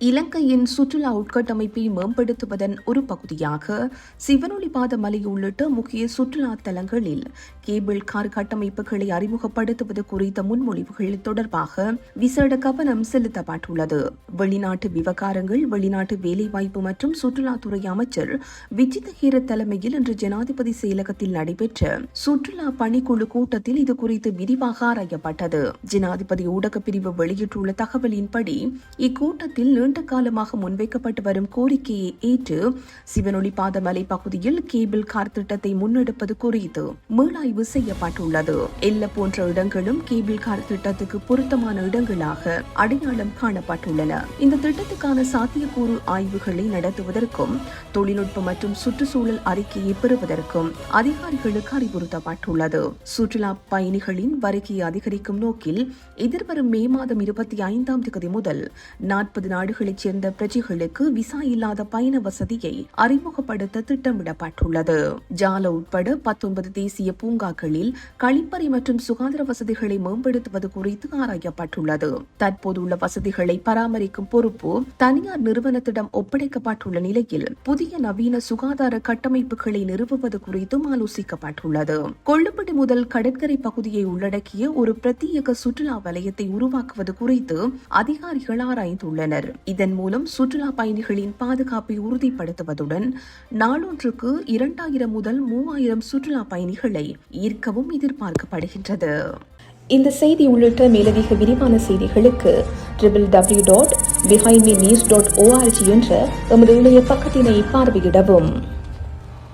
இலங்கையின் சுற்றுலா உட்கட்டமைப்பை மேம்படுத்துவதன் ஒரு பகுதியாக சிவனொளிபாத மலை உள்ளிட்ட முக்கிய சுற்றுலா தலங்களில் கேபிள் கார் கட்டமைப்புகளை அறிமுகப்படுத்துவது குறித்த முன்மொழிவுகள் தொடர்பாக விசேட கவனம் செலுத்தப்பட்டுள்ளது. வெளிநாட்டு விவகாரங்கள், வெளிநாட்டு வேலைவாய்ப்பு மற்றும் சுற்றுலாத்துறை அமைச்சர் விஜித ஹீர தலைமையில் இன்று ஜனாதிபதி செயலகத்தில் நடைபெற்ற சுற்றுலா பணிக்குழு கூட்டத்தில் இது குறித்து விரிவாக ஆராயப்பட்டது. ஜனாதிபதி ஊடக பிரிவு வெளியிட்டுள்ள தகவலின்படி இக்கூட்டத்தில் நீண்ட காலமாக முன்வைக்கப்பட்டு வரும் கோரிக்கையை ஏற்று சிவனொளிபாத மலை பகுதியில் கேபிள் கார் திட்டத்தை முன்னெடுப்பது குறித்து மீளாய்வு செய்யப்பட்டுள்ளது. எல்ல போன்ற இடங்களும் கேபிள் கார் திட்டத்துக்கு பொருத்தமான இடங்களாக அடையாளம் காணப்பட்டுள்ளன. இந்த திட்டத்துக்கான சாத்தியக்கூறு ஆய்வுகளை நடத்துவதற்கும் தொழில்நுட்ப மற்றும் சுற்றுச்சூழல் அறிக்கையை பெறுவதற்கும் அதிகாரிகளுக்கு அறிவுறுத்தப்பட்டுள்ளது. சுற்றுலா பயணிகளின் வருகையை அதிகரிக்கும் நோக்கில் எதிர்வரும் மே மாதம் 25 முதல் 40 நாடுகளைச் சேர்ந்த பிரஜைகளுக்கு விசா இல்லாத பயண வசதியை அறிமுகப்படுத்த திட்டமிடப்பட்டுள்ளது. ஜால உட்பட 19 தேசிய பூங்காக்களில் கழிப்பறை மற்றும் சுகாதார வசதிகளை மேம்படுத்துவது குறித்து ஆராயப்பட்டுள்ளது. தற்போதுள்ள வசதிகளை பராமரிக்கும் பொறுப்பு தனியார் நிறுவனத்திடம் ஒப்படைக்கப்பட்டுள்ள நிலையில் புதிய நவீன சுகாதார கட்டமைப்புகளை நிறுவுவது குறித்தும் ஆலோசிக்கப்பட்டுள்ளது. கொள்ளுப்பட்டி முதல் கடற்கரை பகுதியை உள்ளடக்கிய ஒரு பிரத்யேக சுற்றுலா வலயத்தை உருவாக்குவது குறித்து அதிகாரிகள் ஆராய்ந்துள்ளனர். இதன் மூலம் சுற்றுலா பயணிகளின் பாதுகாப்பை உறுதிப்படுத்துவதுடன் நாளொன்றுக்கு 2000 முதல் 3000 சுற்றுலா பயணிகளை ஈர்க்கவும் எதிர்பார்க்கப்படுகின்றது. இந்த செய்தி உள்ளிட்ட மேலதிக விரிவான செய்திகளுக்கு www.behindmenews.org என்ற எமது இணைய பக்கத்தினை பார்வையிடவும்.